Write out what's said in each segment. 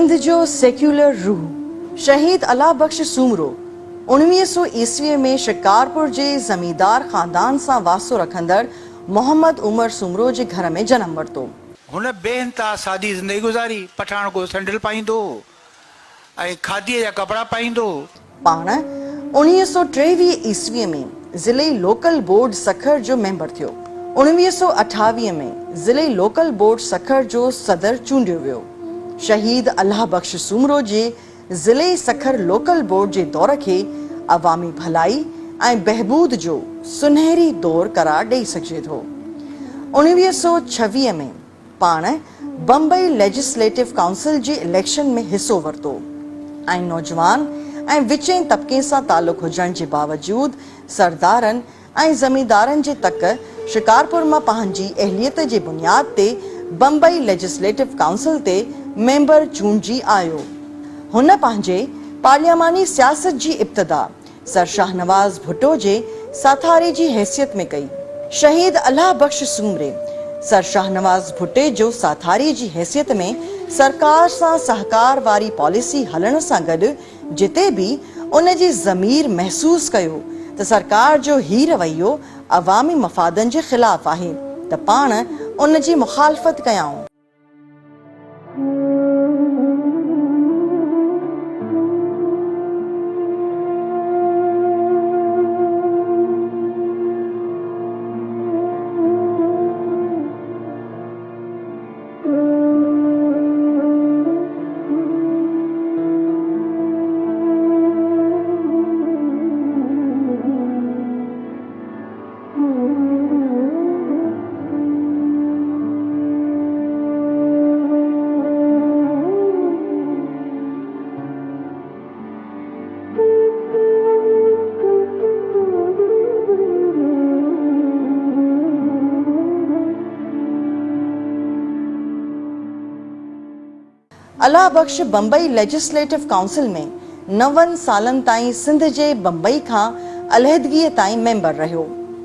सिंध जो सेक्युलर रूह शहीद अल्लाह बख्श सूमरो 1900 ईस्वी में शिकारपुर जे जमींदार खानदान सां वास्तो रखंदड़ मोहम्मद उमर सूमरो जे घर में जन्म वरितो। हुन बेइंतहा सादी ज़िंदगी गुज़ारी। पठाण को सैंडल पाईंदो ऐं खादीअ जा कपिड़ा पाईंदो। पाण 1923 ईस्वी में ज़िले लोकल बोर्ड सखर जो मेंबर थियो। 1928 में ज़िले लोकल बोर्ड सखर जो सदर चूंडियो वियो। शहीद अल्लाह बख्श सूमरो जे ज़िले सखर लोकल बोर्ड जे दौर खे अवामी भलाई ऐं बहबूद जो सुनहरी दौर करार ॾेई सघिजे थो। 1926 में पाण बम्बई लेजिस्लेटिव काउंसिल जे इलेक्शन में हिस्सो वरितो ऐं नौजवान ऐं विचें तबके सां तालुक़ हुजण जे बावजूद सरदारनि ऐं ज़मींदारनि जे तक शिकारपुर मां पंहिंजी अहलियत जे बुनियाद ते बम्बई लेजिस्लेटिव काउंसिल ते मेंबर चूंडिजी आयो। हुन पंहिंजे पार्लियामानी सियासत जी इब्तिदा सर शाहनवाज़ भुट्टो जे साथारी जी हैसियत में कई। शहीद अल्लाह बख्श सूमरे सर शाहनवाज़ भुट्टे जो साथारी जी हैसियत में सरकार सां सहकार वारी पॉलिसी हलण सां गॾु जिते भी उन जी ज़मीर महसूस कयो त सरकार जो ही रवैयो अवामी मफ़ादनि जे ख़िलाफ़ आहे त पाण उन जी मुखालफ़त कयाऊं। अल्लाह बख्श बम्बई लेजिस्लेटिव काउंसिल में 9 सालनि ताईं सिंध जे बम्बई खां अलहदगीअ ताईं मेंबर रहियो।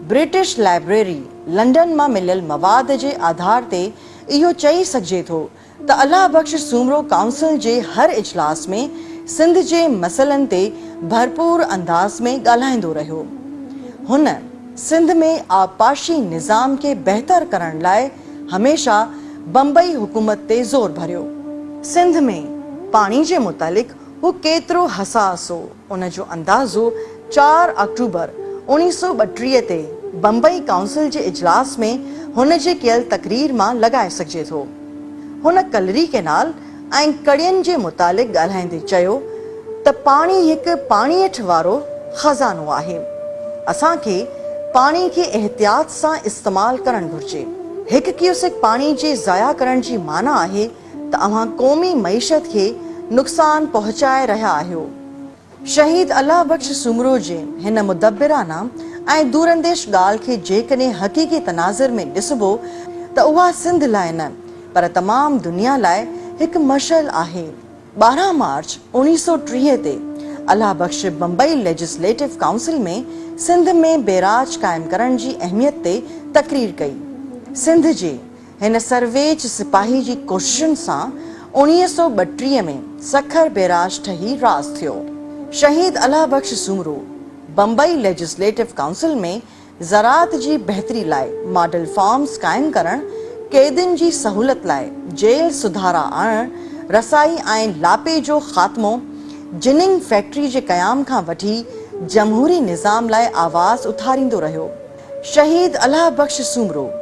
ब्रिटिश लाइब्रेरी लंडन मां मिलियल मवाद जे आधार ते इहो चई सघिजे थो त अल्लाह बख्श सूमरो काउंसिल जे हर इजलास में सिंध जे मसइलनि ते भरपूर अंदाज़ में ॻाल्हाईंदो रहियो। हुन सिंध में आबपाशी निज़ाम खे बहितर करण लाइ हमेशा बम्बई हुकूमत ते ज़ोर भरियो। सिंध में पानी जे मुतालिक हू केतिरो हसास हो उन जो अंदाज़ो 4 अक्टूबर 1932 ते बम्बई काउंसिल जे इजलास में हुन जे कयल तकरीर मां लॻाए सघिजे थो। हुन कलरी कैनाल ऐं कड़ियनि जे मुतालिक ॻाल्हाईंदे चयो त पाणी हिकु पाणीअठ वारो खज़ानो आहे। असांखे पाणी खे एहतियात सां इस्तेमालु करणु घुर्जे। हिकु क्यूसेक पाणी जे ज़ाया करण जी माना आहे त अव्हां क़ौमी मईशत खे नुक़सान पहुचाए रहिया आहियो। शहीद अल्लाह बख्श सूमरो जे हिन मुदब्बिराना ऐं दूरंदेश ॻाल्हि खे जेकॾहिं हक़ीक़ी तनाज़ुर में ॾिसबो त उहा सिंध लाइ न पर तमाम दुनिया लाइ हिकु मशल आहे। 12 मार्च 1930 ते अल्लाह बख्श बम्बई लेजिस्लेटिव काउंसिल में सिंध में बेराज क़ाइमु करण जी अहमियत ते तकरीर कई। सिंध जे हिन सर्वेज सिपाही जी कोशिशुनि सां 1932 में सखर बेराज ठही रास थियो। शहीद अल्लाह बख्श सूमरो बम्बई लेजिस्लेटिव काउंसिल में ज़राअत जी बहितरी लाइ मॉडल फार्म्स क़ाइमु करण, क़ैदियुनि जी सहूलत लाइ जेल सुधारा आणण, रसाई ऐं लापे जो ख़ात्मो, जिनिंग फैक्ट्री जे क़याम खां वठी जमहूरी निज़ाम लाइ आवाज़ उथारींदो रहियो। शहीद अल्लाह बख्श सूमरो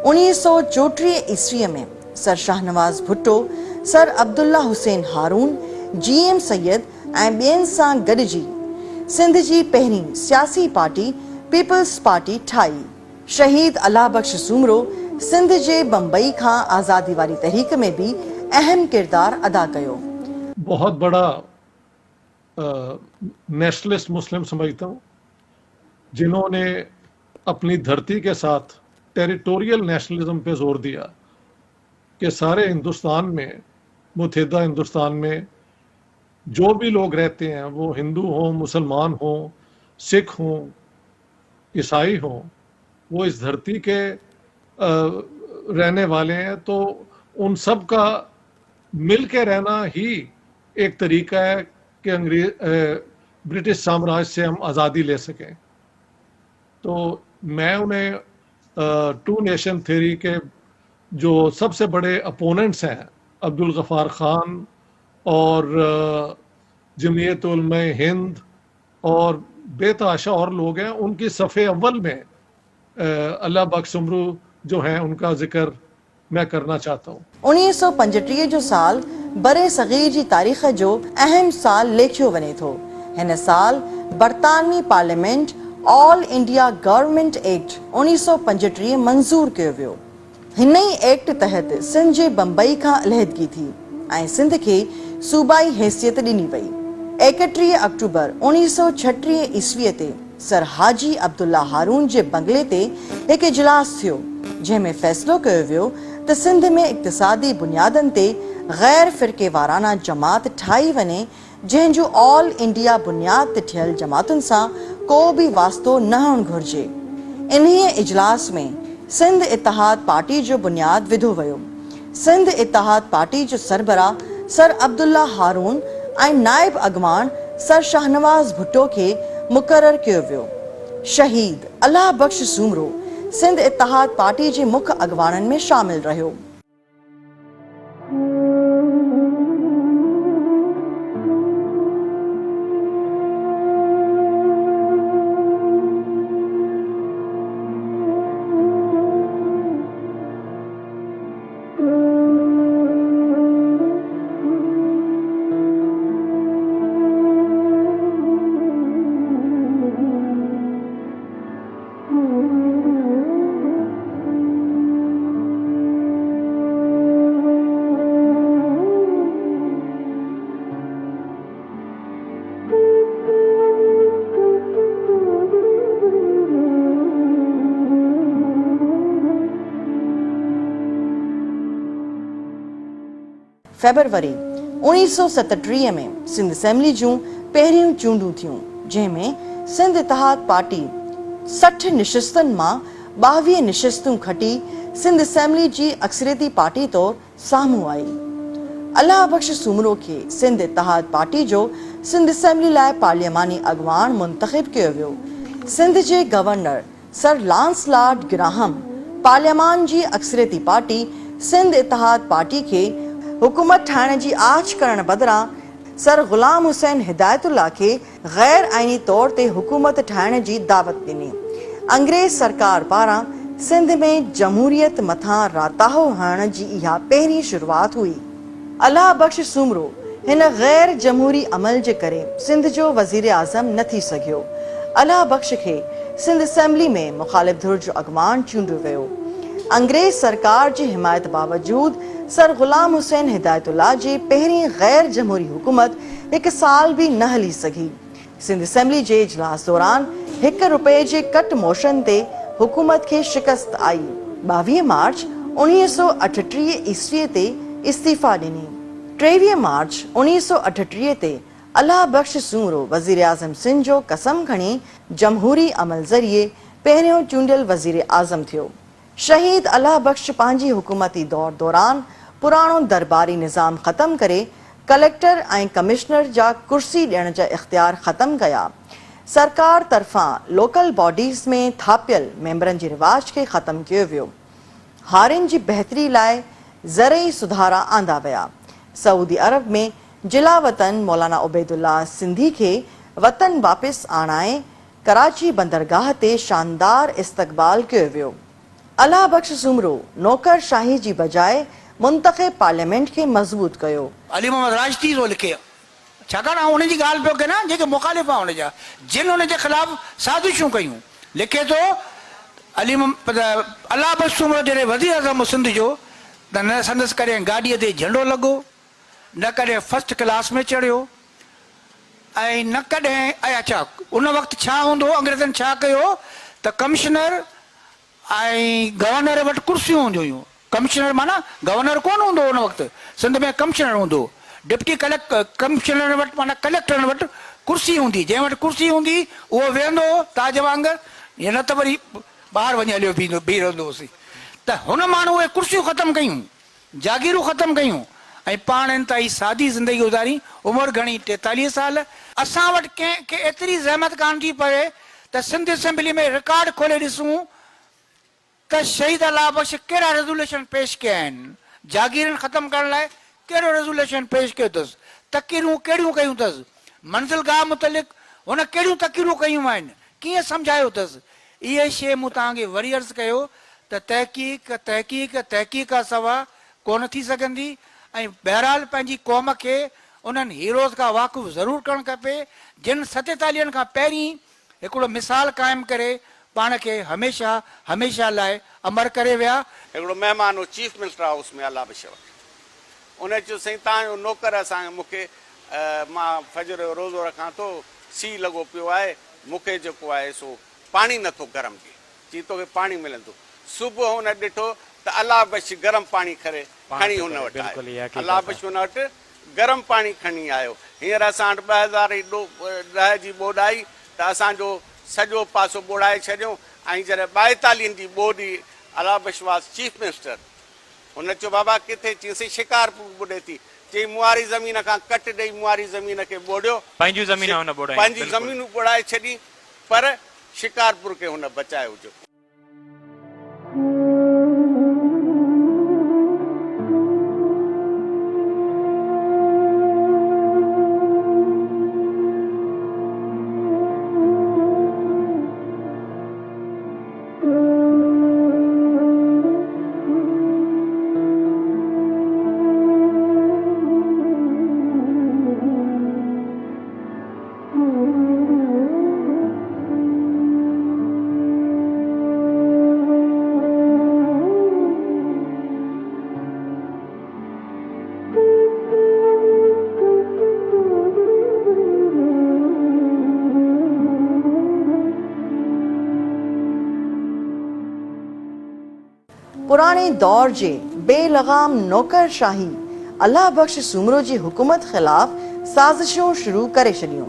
1934 ईस्वीअ में sir Shahnawaz Bhutto, sir Abdullah Hussain Haroon, GM Syed ऐं ॿियनि सां गॾिजी सिंध जी पहिरीं सियासी पार्टी पीपल्स पार्टी ठाही। शहीद अल्लाह बख्श सूमरो सिंध जे बम्बई खां आज़ादी वारी तहरीक में भी अहम किरदार अदा कयो। बहुत बड़ा नेशनलिस्ट मुस्लिम समझता हूँ जिन्होंने अपनी धरती के साथ टेरिटोरियल नेशनलिज्म पे जोर दिया कि सारे हिंदुस्तान में, मुत्तहिदा हिंदुस्तान में जो भी लोग रहते हैं, वो हिंदू हों, मुसलमान हों, सिख हों, ईसाई हों, वो इस धरती के रहने वाले हैं। तो उन सब का मिल के रहना ही एक तरीका है कि ब्रिटिश साम्राज्य से हम आज़ादी ले सकें। तो मैं उन्हें टू नेशन थ्योरी के जो सबसे बड़े अपोनेंट्स हैं, अब्दुल गफ़ार ख़ान और जमीयत उलमा हिंद और बेतहाशा और लोग हैं, उनकी सफ़े अव्वल में अल्लाह बख्श सुमरू जो हैं उनका जिक्र मैं करना चाहता हूँ। 1935 जो साल बरे सगीर जी तारीख़ जो अहम साल लेखियो वञे थो। हिन साल बरतानवी parliament all India government act 1935 मंज़ूर कयो वियो। हिन ई एक्ट तहत सिंध जे बम्बई खां अलहदगी थी ऐं सिंध खे सूबाई हैसियत ॾिनी वई। 31 अक्टूबर 1936 ईस्वीअ ते सर हाजी अब्दुल्ला हारून जे बंगले ते हिकु इजलास थियो, जंहिंमें फ़ैसिलो कयो वियो त सिंध में इक़्तिसादी बुनियादनि ते गैर फ़िरके वाराना जमात ठाही वञे, जंहिंजो ऑल इंडिया बुनियाद ते थियल जमातुनि सां को बि वास्तो न हुअणु घुरिजे। इन्हीअ इजलास में सिंध इत्तेहाद पार्टी जो बुनियाद विधो वियो। सिंध इत्तेहाद पार्टी जो सरबराह सर अब्दुल्ला हारून ऐं नाइब अॻवान सर शाहनवाज़ भुट्टो खे मुक़ररु कयो वियो। शहीद अल्लाह बख्श सूमरो सिंध इत्तेहाद पार्टी जे मुख्य अॻवाननि में शामिल रहियो। फेबरवरी 1937 में सिंध असेंबली जूं पहिरियों चूंडूं थियूं, जंहिंमें सिंध इत्तेहाद पार्टी 60 निशिस्तुनि मां 22 निशिस्तूं खटी सिंध असेंबली जी अक्सरियती पार्टी तौर साम्हूं आई। अल्लाह बख्श सूमरो खे सिंध इत्तेहाद पार्टी जो सिंध असेंबली लाइ पार्लियमानी अॻवान मुंतखब कयो वियो। सिंध जे governor sir Lancelot Graham पार्लियमान जी अक्सरियती पार्टी सिंध इत्तेहाद पार्टी खे हुकूमत ठाहिण जी आछ करण बदिरां सर ग़ुलाम हुसैन हिदायतुल्ला खे गैर आइनी तौर ते हुकूमत ठाहिण जी दावत ॾिनी। अंग्रेज़ सरकार पारां सिंध में जमहूरियत मथां राताहो हणण जी इहा पहिरीं शुरूआत हुई। अल्लाह बख्श सूमरो हिन गैर जमहूरी अमल जे करे सिंध जो वज़ीर आज़म न थी सघियो। अल्लाह बख्श खे सिंध असेंबली में मुखालिफ धुर जो अॻवान चूंडियो वियो। अंग्रेज़ सरकार जी हिमायत बावजूद सर ग़ुलाम हुसैन हिदायतुल्ला जी पहिरीं गैर जमहूरी हुकूमत हिकु साल भी न हली सघी। सिंध असेंबली जे इजलास दौरान ₹1 जे कट मोशन ते हुकूमत खे शिकस्त आई। 22 मार्च 1938 ईस्वीअ ते इस्तीफ़ा ॾिनी। 23 मार्च 1938 ते अल्लाह बख्श सूमरो वज़ीर आज़म सिंध जो कसम खणी जमहूरी अमल ज़रिए पहिरियों चूंडियल वज़ीर आज़म थियो। शहीद अल्लाह बख्श पंहिंजी हुकूमती दौर दौरान पुराणो दरबारी निज़ाम ख़त्म करे कलेक्टर ऐं कमिश्नर जा कुर्सी ॾियण जा इख्तियार ख़त्म कया। सरकार तरफ़ां लोकल बॉडीज़ में थापियल मेंबरनि जे रिवाज खे ख़त्म कयो वियो। हारियुनि जी बहितरी लाइ ज़रई सुधारा आंदा विया। सऊदी अरब में जिला वतन मौलाना उबैदुल्ला सिंधी खे वतन वापसि आणाए कराची बंदरगाह ते शानदार इस्तक़बाल कयो वियो। अल्लाह बख्श सूमरो नौकरशाही जी बजाए मुंतखब पार्लियामेंट खे मज़बूत कयो। अली मोहम्मद राजती थो लिखे, छाकाणि आउं उनजी ॻाल्हि पियो कयां जेके मुखालिफ़ आहे उनजा, जिन उनजे ख़िलाफ़ साज़िशूं कयूं। लिखे थो अल्लाह बख्श सूमरो जॾहिं वज़ीर आज़म सिंध जो त न संदसि कॾहिं गाॾीअ ते झंडो लॻो, न कॾहिं फर्स्ट क्लास में चढ़ियो ऐं न कॾहिं अच्छा उन वक़्तु छा हूंदो, अंग्रेज़नि छा कयो त कमिश्नर ऐं गवर्नर वटि कुर्सियूं हूंदियूं हुयूं। कमिश्नर माना गवर्नर कोन हूंदो उन वक़्तु, सिंध में कमिश्नर हूंदो। डिप्टी कमिश्नर वटि माना कलेक्टर वटि कुर्सी हूंदी, जंहिं वटि कुर्सी हूंदी उहो वेहंदो ताज वांगुरु, या न त वरी ॿाहिरि वञी हलियो बीह रहंदो हुओसीं। त हुन माण्हू उहे कुर्सियूं ख़तमु कयूं, जागीरूं ख़तमु कयूं ऐं पाण इंतहाई सादी ज़िंदगी गुज़ारी, उमिरि घणी 43 साल। असां वटि कंहिंखे एतिरी ज़हमत कान थी पवे त सिंध असेंबली में रिकॉर्ड खोले ॾिसूं त शहीद अल्लाह बख्श कहिड़ा रेज़ोल्यूशन पेश कया आहिनि, जागीरनि ख़तमु करण लाइ कहिड़ो रेज़ोल्यूशन पेश कयो अथसि, तकीरूं कहिड़ियूं कयूं अथसि, मंज़िल गाह मुतलिक़ हुन कहिड़ियूं तकीरूं कयूं आहिनि, कीअं सम्झायो अथसि। इहे शइ मूं तव्हांखे वरी अर्ज़ु कयो त तहक़ीक़ खां सवाइ कोन थी सघंदी। ऐं बहरहाल पंहिंजी क़ौम खे उन्हनि हीरोज़ खां वाक़ुफ़ु ज़रूरु करणु खपे जिन 47 खां पहिरीं हिकिड़ो मिसाल क़ाइमु करे पाण खे हमेशह लाइ अमर करे विया। हिकिड़ो महिमान हो चीफ मिनिस्टर हाउस में अल्लाह बख्श वटि, उन चयो साईं तव्हांजो नौकर असांखे मूंखे मां फजर जो रोज़ो रखां थो, सी लॻो पियो आहे, मूंखे जेको आहे सो पाणी नथो गरम ॾिए, चई तोखे पाणी मिलंदो। सुबुह हुन ॾिठो त अल्लाह बख्श गरम पाणी खणी हुन वटि आयो, अल्लाह बख्श हुन वटि गरम पाणी खणी आयो। हींअर असां वटि 2010 जी ॿोॾ आई त असांजो सॼो पासो ॿोड़ाए छॾियो। ऐं जॾहिं 42 जी ॿोॾी अल्लाह बख्श वास चीफ मिनिस्टर, हुन चयो बाबा किथे, चईंसीं शिकारपुर ॿुॾे थी, चई मुआरी ज़मीन खां कट ॾेई मुआरी ज़मीन खे ॿोड़ियो, पंहिंजी ज़मीनूं ॿोड़ाए छॾी, पर शिकारपुर खे हुन बचायो हुजे। पुराने दौर जे बेलगाम नौकरशाही अल्लाह बख्श सूमरो जी हुकूमत खिलाफ साज़िशूं शुरू करे छॾियूं।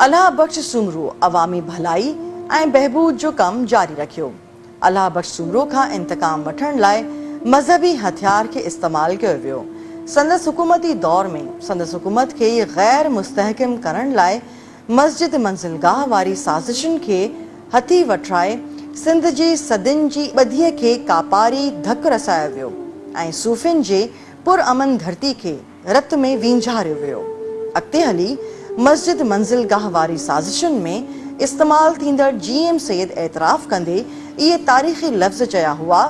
अल्लाह बख्श सूमरो अवामी भलाई ऐं बहबूद जो कम जारी रखियो। अल्लाह बख्श सूमरो खां इंतकाम वठण लाइ मज़हबी हथियार के इस्तेमाल कयो वियो। संदसि हुकूमती दौर में संदसि हुकूमत खे गैर मुस्तहकम करण लाइ मस्जिद मंज़िलगाह वारी साज़िशुनि खे हथी वठाए सिंध जी सदियुनि जी ॿधीअ खे कापारी धक रसायो वियो ऐं सूफ़ियुनि जे पुरअमन धरती खे रत में वींझारियो वियो। अॻिते हली मस्जिद मंज़िलगाह वारी साज़िशुनि में इस्तेमाल थींदड़ GM सैयद एतराफ़ कंदे इहे तारीख़ी लफ़्ज़ चया हुआ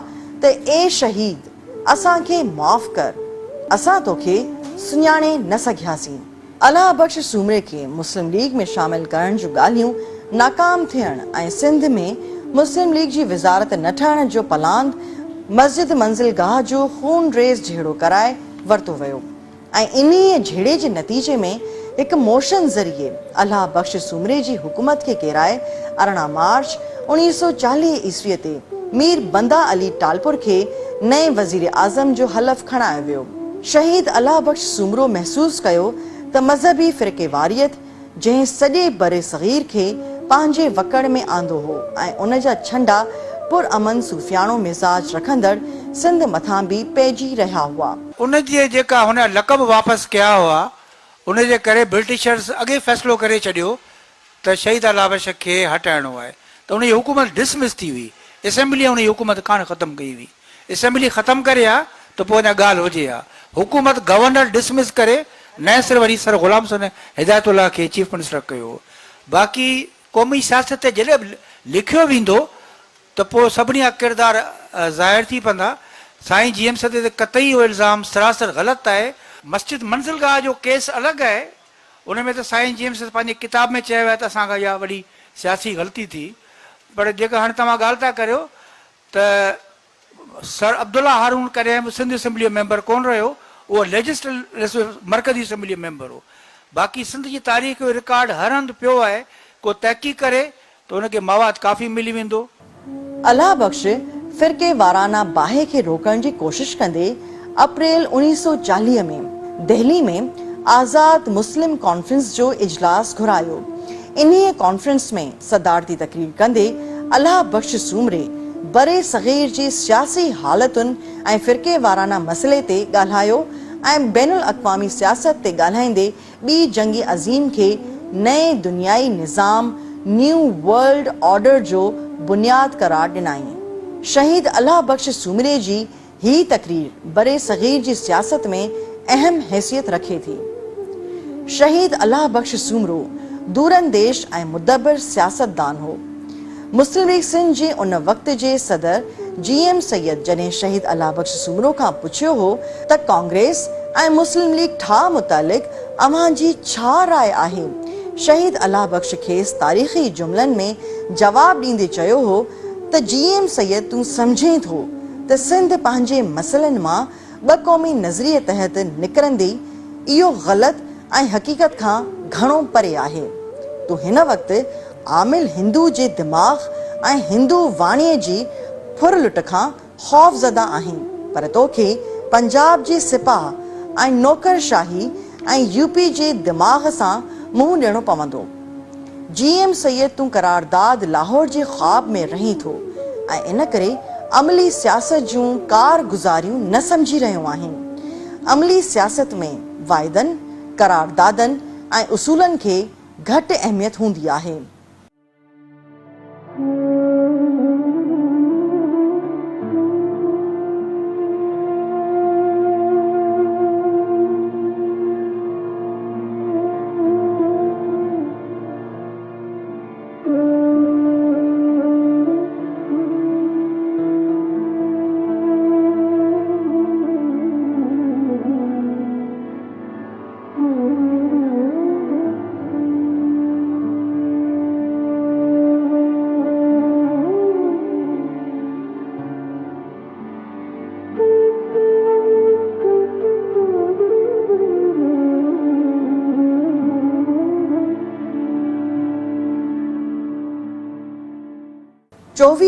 त ए शहीद असांखे माफ़ कर, असां तोखे सुञाणे न सघियासीं। अल्लाह बख्श सूमरे खे मुस्लिम लीग में शामिल करण जूं ॻाल्हियूं नाकाम थियण ऐं सिंध में मुस्लिम लीग जी वज़ारत न ठहण जो पलांद मस्जिद मंज़िलगाह जो खून रेज़ झेड़ो कराए वरितो वियो ऐं इन्हीअ झेड़े जे नतीजे में हिकु मोशन ज़रिए अल्लाह बख्श सूमरे जी हुकूमत खे केराए 18 मार्च 1940 ईस्वीअ ते मीर बंदा अली टालपुर खे नए वज़ीर आज़म जो हलफ़ खणायो वियो। शहीद अल्लाह बख्श सूमरो महसूस कयो त मज़हबी फ़िरक़ेवारियत जंहिं सॼे बरे सग़ीर खे पंहिंजे वकड़ में आंदो हो ऐं उन जा छंडा पुरअमन सूफ़ियाणो मिज़ाज रखंदड़ सिंध मथां बि पइजी रहिया हुआ। उन जे जेका हुन लक़ब वापसि कया हुआ उन जे करे ब्रिटिशर्स अॻे फ़ैसिलो करे छॾियो त शहीद अल्लाह बख्श खे हटाइणो आहे, त उनजी हुकूमत डिसमिस थी हुई। असेंबली उनजी हुकूमत कान ख़तमु कई हुई। असेंबली ख़तमु करे आहे त पोइ अञा ॻाल्हि हुजे हा। हुकूमत गवर्नर डिसमिस करे नए सिर वरी सर ग़ुलाम हसन हिदायतुल्लाह खे चीफ मिनिस्टर कयो। बाक़ी क़ौमी सियासत ते जॾहिं लिखियो वेंदो त पोइ सभिनी जा किरदार ज़ाहिर थी पवंदा। साईं GM सदे ते क़तई उहो इल्ज़ाम सरासर ग़लति आहे। मस्जिद मंज़िलगाह जो केस अलॻि आहे, उन में त साईं GM सदे पंहिंजी किताब में चयो आहे त असांखां इहा वॾी सियासी ग़लती थी। पर जेका हाणे तव्हां ॻाल्हि था करियो त सर अब्दुल्ला हारून कॾहिं सिंध असेंबली मेंबर कोन रहियो, उहो लेजिस्लेटिव मरकज़ी असेंबली मेंबर हो। बाक़ी सिंध जी तारीख़ जो रिकॉर्ड हर हंधि पियो आहे, को तहक़ीक़ करे त हुनखे मवाद काफ़ी मिली वेंदो। अल्लाह बख्श फ़िरके वाराना बाहि खे रोकण जी कोशिश कंदे अप्रैल 1940 में दिल्ली में आज़ाद मुस्लिम कॉन्फ्रेंस जो इजलास घुरायो। इन्हीअ कॉन्फ्रेंस में सदारती तकरीर कंदे अल्लाह बख्श सूमरे बरे सग़ीर जी सियासी हालतुनि ऐं फ़िरके वाराना मसइले ते ॻाल्हायो ऐं बैनुल अक़वामी सियासत ते ॻाल्हाईंदे ॿी जंगी अज़ीम खे नए दुनियाई निज़ाम न्यू वर्ल्ड ऑर्डर जो बुनियाद करार ॾिनाई। शहीद अल्लाह बख्श सूमरे जी ही तकरीर बरे सगीर जी सियासत में अहम हैसियत रखे थी। शहीद अल्लाह बख्श सूमरो दूरंदेश ऐं मुदब्बिर सियासतदान हो। मुस्लिम लीग सिंध जे उन वक़्त जे सदर GM सैयद जॾहिं शहीद अल्लाह बख्श सूमरो खां पुछियो हो त कांग्रेस ऐं मुस्लिम लीग ठाह मुतालिक़ अव्हां जी छा राय आहे, शहीद अल्लाह बख्श खेसि तारीख़ी जुमलनि में जवाब ॾींदे चयो हो त GM सैयद तूं सम्झें थो त सिंध पंहिंजे मसइलनि मां ॿ क़ौमी नज़रिए तहत निकिरंदी इहो ग़लति ऐं हक़ीक़त खां घणो परे आहे। तूं हिन वक़्तु आमिल हिंदू जे दिमाग़ ऐं हिंदू वाणीअ जी फुरलुट खां ख़ौफ़ज़दा आहीं, पर तोखे पंजाब जे सिपाह ऐं नौकरशाही ऐं UP जे दिमाग़ सां मुंहुं ॾियणो पवंदो। GM सैयद तूं करारदाद लाहौर जे ख़्वाब में रहीं थो ऐं इन करे अमली सियासत जूं कारगुज़ारियूं न सम्झी रहियो आहीं। अमली सियासत में वाइदनि, करारदादनि ऐं उसूलनि खे घटि अहमियत हूंदी आहे।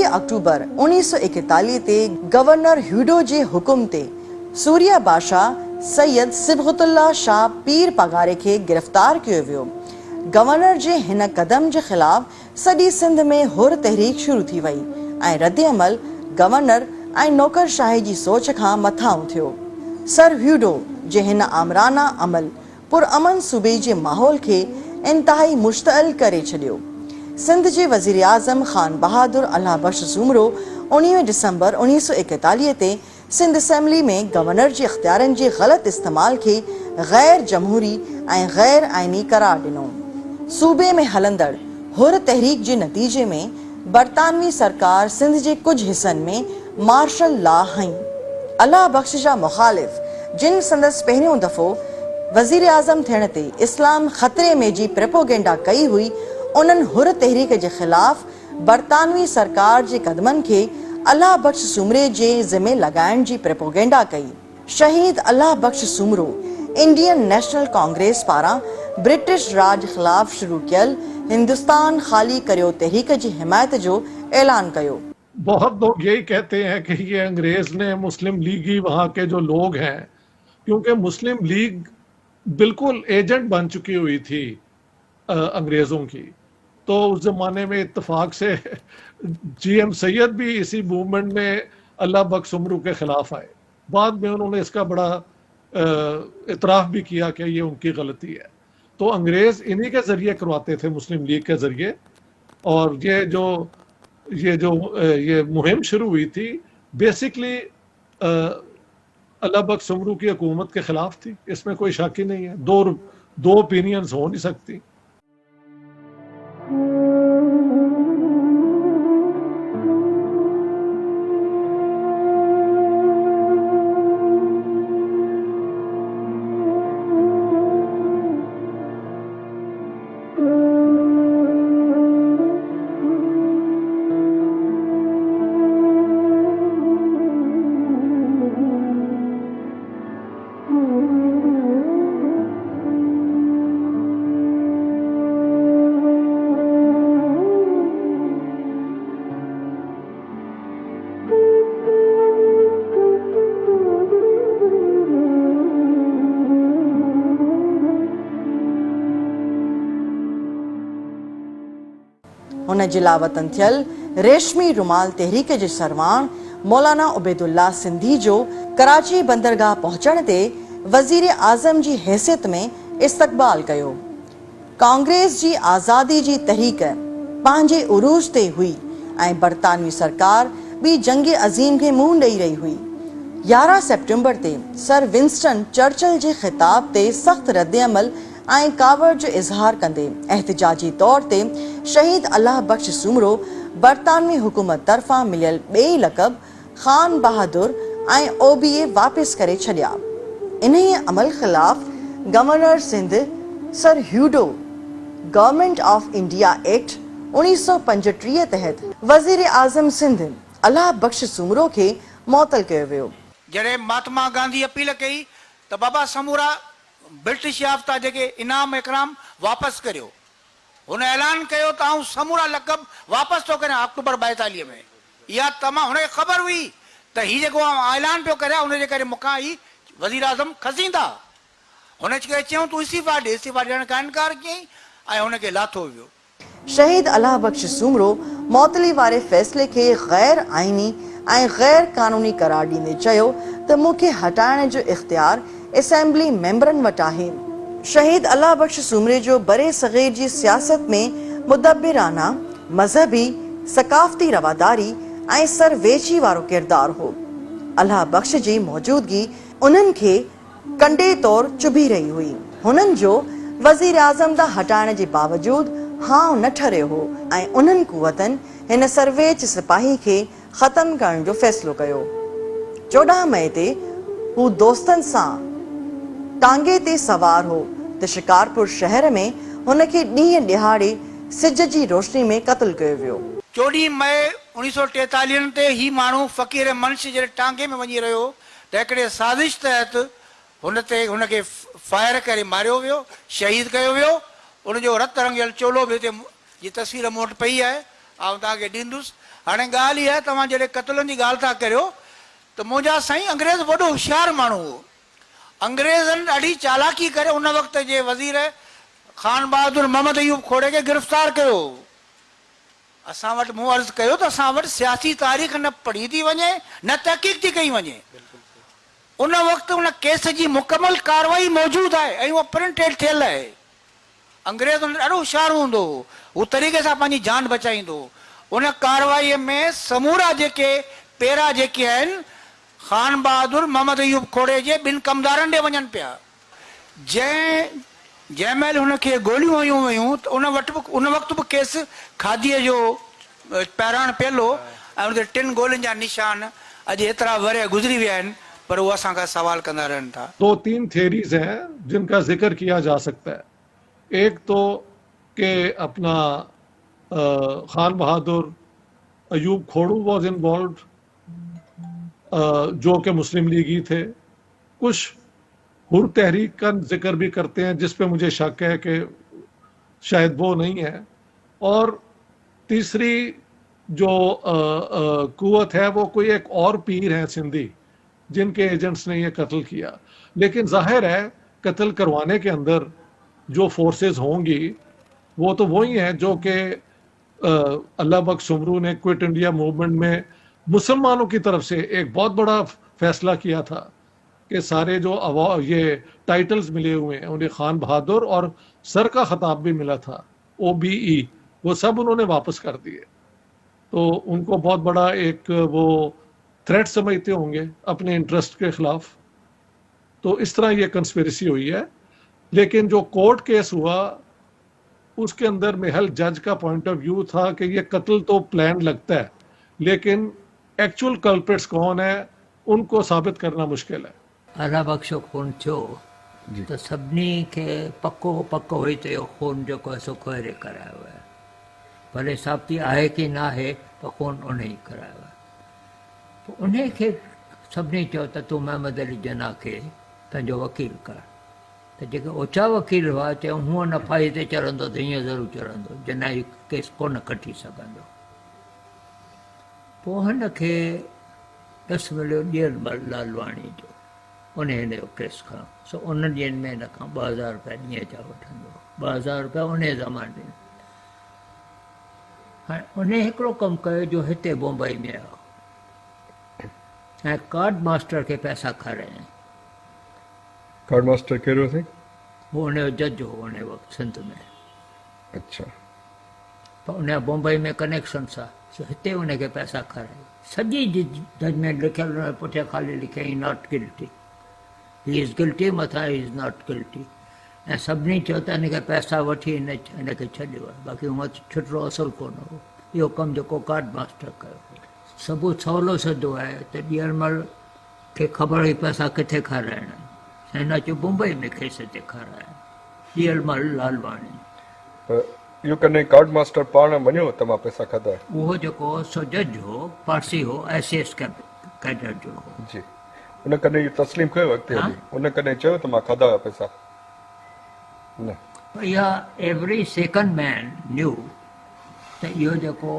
अक्टूबर 1941 ते गवर्नर ह्यूडो जे हुकुम ते सूरिया बादशाह सैयद सिबगतुल्ला शाह पीर पगारे खे गिरफ़्तार कयो वियो। गवर्नर जे हिन कदम जे ख़िलाफ़ सॼी सिंध में हुर तहरीक शुरू थी वई ऐं रद्द अमल गवर्नर ऐं नौकरशाही जी सोच खां मथां थियो। सर ह्यूडो जे हिन आमराना अमल पुरअमन सूबे जे माहौल खे इंतहाई मुश्तअल करे छॾियो। सिंध जे वज़ीर आज़म खान बहादुर अल्लाह बख्श सूमरो 19 दिसंबर 1941 ते सिंध असेंबली में गवर्नर जे इख्तियारनि जे ग़लति इस्तेमाल खे गैर जमहूरी ऐं गैर आइनी करार ॾिनो। सूबे में हलंदड़ हुर तहरीक जे नतीजे में बरतानवी सरकार सिंध जे कुझु हिसनि में मार्शल लॉ हई। अल्लाह बख्श जा मुखालिफ़ जिन संदसि पहिरियों दफ़ो वज़ीर आज़म थियण ते इस्लाम ख़तरे में जी प्रोपेगेंडा कई हुई, उन्हनि हुर तहरीक जे ख़िलाफ़ बरतानवी सरकार जे कदमनि खे अल्लाह बख्श सूमरे जे ज़िमे लॻाइण जी प्रोपेगेंडा कई। शहीद अल्लाह बख्श सूमरो इंडियन नेशनल कांग्रेस पारां ब्रिटिश राज ख़िलाफ़ शुरू कयल हिंदुस्तान खाली करियो तहरीक जी हिमायत जो ऐलान कयो। बहुत लोग यही कहते हैं कि ये अंग्रेज ने मुस्लिम लीगी वहाँ के जो लोग हैं, क्योंकि मुस्लिम लीग बिल्कुल एजेंट बन चुकी हुई थी अंग्रेज़ों की, तो उस ज़माने में इत्तेफाक से GM सैयद भी इसी मूवमेंट में अल्लाह बख्श सूमरो के ख़िलाफ़ आए। बाद में उन्होंने इसका बड़ा इतराफ़ भी किया कि ये उनकी गलती है। तो अंग्रेज़ इन्हीं के ज़रिए करवाते थे, मुस्लिम लीग के ज़रिए, और ये मुहिम शुरू हुई थी बेसिकली अल्लाह बख्श सूमरो की हुकूमत के ख़िलाफ़ थी। इसमें कोई शक ही नहीं है, दो ओपिनियंस हो नहीं सकती। हुन जे लावतन थियल रेशमी रुमाल तहरीक जे सरवाण मौलाना उबैदुल्ला सिंधी जो कराची बंदरगाह पहुचण ते वज़ीर आज़म जी हैसियत में इस्तक़बाल कयो। कांग्रेस जी आज़ादी जी तहरीक पंहिंजे उरूज ते हुई ऐं बरतानवी सरकार बि जंग अज़ीम खे मुंहुं ॾेई रही हुई। 11 सेप्टेम्बर ते सर विंस्टन चर्चिल जे ख़िताब ते सख़्त रद्दअमल ऐं कावड़ जो इज़हार कंदे एहतिजाजी तौर ते शहीद अल्लाह बख्श सूमरो बरतानवी हुकूमत तरफ़ां मिलियल ॿिए लक़ब ख़ान बहादुर ऐं OBA वापसि करे छॾिया। इन्ही अमल ख़िलाफ़ governor Sindh sir Hugh Dow government of India act 1935 तहत वज़ीर आज़म सिंध अल्लाह बख्श सूमरो खे मुअत्तल कयो वियो। जॾहिं महात्मा गांधी अपील कई त बाबा समूरा ब्रिटिश याफ़्ता जेके इनाम इकराम वापसि करियो, हुन ऐलान कयो त आउं समूरा लक़ब वापसि थो करियां अक्टूबर 42 में। इहा तमामु हुनखे ख़बर हुई त हीउ जेको ऐलान पियो करे हुनजे करे मूंखां ई वज़ीर आज़म खसींदा। हुनखे चयूं तूं इस्तीफ़ा ॾे, इस्तीफ़ा ॾियण खां इनकार कयईं ऐं हुनखे लाथो वियो। शहीद अल्लाह बख्श सूमरो मुअत्तली वारे फ़ैसिले खे गैर आइनी ऐं गैर कानूनी करार ॾींदे चयो त मूंखे हटाइण जो इख्तियार असेंबली मेंबरनि वटि आहे। शहीद अल्लाह बख्श सूमरे जो बरे सग़ीर जी सियासत में मुदब्बिराना, मज़हबी, सकाफ़ती रवादारी ऐं सरवेची वारो किरदार हो। अल्लाह बख्श जी मौजूदगी उन्हनि खे कंडे तौर चुभी रही हुई। हुननि जो वज़ीर आज़म दा हटाइण जे बावजूद हाउ न ठरियो हो ऐं उन्हनि कुवतनि हिन सरवेच सिपाही खे ख़त्म करण जो फ़ैसिलो कयो। 14 मई ते हू दोस्तनि सां टांगे ते सवार हो त शिकारपुर शहर में हुनखे ॾींहं ॾिहाड़े सिज जी रोशनी में क़त्ल कयो वियो। 14 मई 1943 ते ही माण्हू फ़क़ीर मंश जे टांगे में वञी रहियो त हिकिड़े साज़िश तहत हुनखे फायर करे मारियो वियो, शहीद कयो वियो। उनजो रत रंगियल चोलो बि हिते जी तस्वीर मूं वटि पई आहे, आउं तव्हांखे ॾींदुसि। हाणे ॻाल्हि इहा आहे, तव्हां जॾहिं क़त्लनि जी ॻाल्हि था करियो त मुंहिंजा साईं अंग्रेज़ वॾो होशियारु माण्हू हो। अंग्रेज़नि ॾाढी चालाकी करे उन वक़्त जे वज़ीर ख़ान बहादुर मोहम्मद अयूब खोड़े खे गिरफ़्तार कयो। असां वटि मूं अर्ज़ु कयो त असां वटि सियासी तारीख़ न पढ़ी थी वञे न तहक़ीक़ थी कई वञे। उन वक़्तु उन केस जी मुकमल कार्रवाई मौजूदु आहे ऐं उहा प्रिंटेड थियल आहे। अंग्रेज़ ॾाढो होशियारु हूंदो हो, हू तरीक़े सां पंहिंजी जान बचाईंदो। उन कार्रवाईअ में समूरा जेके पेरा जेके आहिनि ख़ान बहादुर मोहम्मद अयूब खोड़े जे 2 कमदारनि ॾे वञनि पिया। जंहिं महिल हुनखे गोलियूं हयूं वयूं त उन वक़्तु बि केस खादीअ जो पहिराण पियल हो ऐं उन ते 3 गोलियुनि जा निशान अॼु एतिरा वरे गुज़री विया आहिनि, पर उहे असां खां सवाल कंदा रहनि था। 2-3 थियरीज हैं जिनका जिक्र किया जा सकता है। एक तो कि अपना खान बहादुर अयूब खोड़ू वॉज इन्वॉल्व, जो कि मुस्लिम लीगी थे। कुछ हुर तहरीक का जिक्र भी करते हैं जिस पे मुझे शक है कि शायद वो नहीं है। और तीसरी जो कुव्वत है वो कोई एक और पीर है सिंधी जिनके एजेंट्स ने ये कत्ल किया। लेकिन जाहिर है कत्ल करवाने के अंदर जो फोर्सेस होंगी वो तो वही हैं जो कि अल्लाह बख्श सूमरू ने क्विट इंडिया मूवमेंट में मुसलमानों की तरफ से एक बहुत बड़ा फैसला किया था कि सारे जो ये टाइटल्स मिले हुए हैं उन्हें खान बहादुर और सर का खिताब भी मिला था OBE, वो सब उन्होंने वापस कर दिए। तो उनको बहुत बड़ा एक वो थ्रेट समझते होंगे अपने इंटरेस्ट के खिलाफ। तो इस तरह ये कंस्पिरेसी हुई है। लेकिन जो कोर्ट केस हुआ उसके अंदर महल जज का पॉइंट ऑफ व्यू था कि ये कत्ल तो प्लान लगता है, लेकिन एक्चुअल कल्प्रिट्स कौन है उनको साबित करना मुश्किल है। अल्लाह बख्शो खून थियो त सभिनी खे पको हुई त इहो खून जेको आहे सो कोहिरे करायो आहे। भले साबिती आहे की न आहे पर खून उन ई करायो आहे। पोइ उन खे सभिनी चयो त तूं मोहम्मद अली जना खे पंहिंजो वकील कर। त जेके ओछा वकील हुआ चयूं हूअं न फाई ते चढ़ंदो त हीअं ज़रूरु चढ़ंदो, जना ही केस कोन कटी सघंदो। पोइ हिन खे ॾस मिलियो ॾियलमल लालवाणी जो, उन हिन जो केस खणो। सो उन ॾींहंनि में हिन खां 2000 रुपया ॾींहं जा वठंदो, 2000 रुपया उन ज़माने में। हाणे उन हिकिड़ो कमु कयो जो हिते मुंबई में आयो ऐं कार्ड मास्टर खे पैसा खारायईं कार्ड मास्टर कहिड़ो अथई? वो उनजो जज हो उन वक़्तु सिंध में, अच्छा, पर उन बम्बई में कनेक्शन सां हिते उनखे पैसा खाराए। सॼी जजमेंट लिखियल हुन पुठियां ख़ाली लिखिया ही not guilty, he is guilty, मथां ही इज़ नॉट गिल्टी। ऐं सभिनी चयो त हिनखे पैसा वठी हिनखे छॾियो आहे, बाक़ी हूअं छुटरो असुलु कोन हो। इहो कमु जेको कार्ड मास्टर कयो सबूत सवलो सिधो आहे त ॾियणमल खे ख़बर हुई पैसा किथे खाराइणा आहिनि, हिन अची मुंबई में खेसि हिते खाराइण, ॾियणमल लालवाणी। पर इहो कॾहिं कार्ड मास्टर पाण मञियो त मां पैसा खाधा आहे? उहो जेको सो जज हो, पारसी हो, ICS कैडर जो हो। जी, उन कॾहिं इहो तस्लीम कयो अॻिते हा? हली? उन कॾहिं चयो त मां खाधा हुआ पैसा? न। पर इहा एवरी सेकंड मैन न्यू त इहो जेको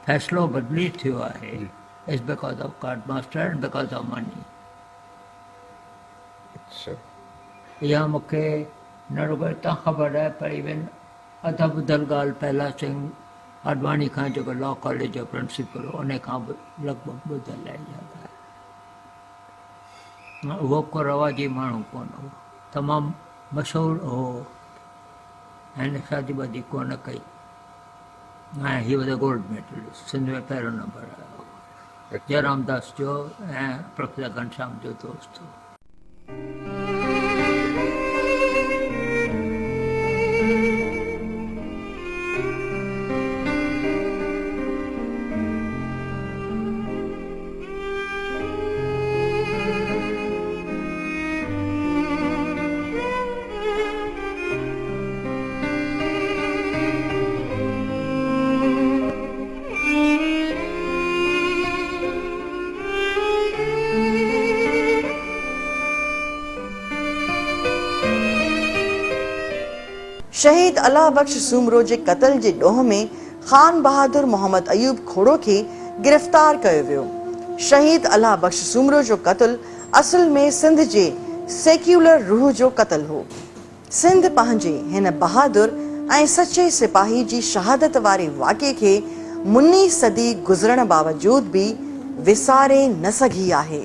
फ़ैसिलो बदिली थियो आहे is because of card master and because of money. अच्छा, इहा मूंखे न रुगो हितां ख़बर आहे, पर इवन अध ॿुधल ॻाल्हि पहला सिंह आडवाणी खां जेको लॉ कॉलेज जो प्रिंसिपल हो उन खां बि लॻभॻि ॿुधल आहे इहा ॻाल्हि। उहो को रवाजी माण्हू कोन हो, तमामु मशहूरु हो ऐं हिन शादी वादी कोन कई। ऐं he was a gold medalist, Sindh में पहिरियों नंबर आयो। जयराम दास जो ऐं प्रोफेसर घनश्याम जो दोस्त हो। शहीद अलाह बख्श सूमरो जे क़त्ल जे ॾोह में ख़ान बहादुर मोहम्मद अयूब खोड़ो खे गिरफ़्तार कयो वियो। शहीद अलाह बख्श सूमरो जो क़त्ल असल में सिंध जे सेक्युलर रूह जो क़त्ल हो। सिंध पंहिंजे हिन बहादुर ऐं सचे सिपाही जी शहादत वारे वाक़े खे मुनी सदी गुज़रण बावजूद भी विसारे न सघी आहे।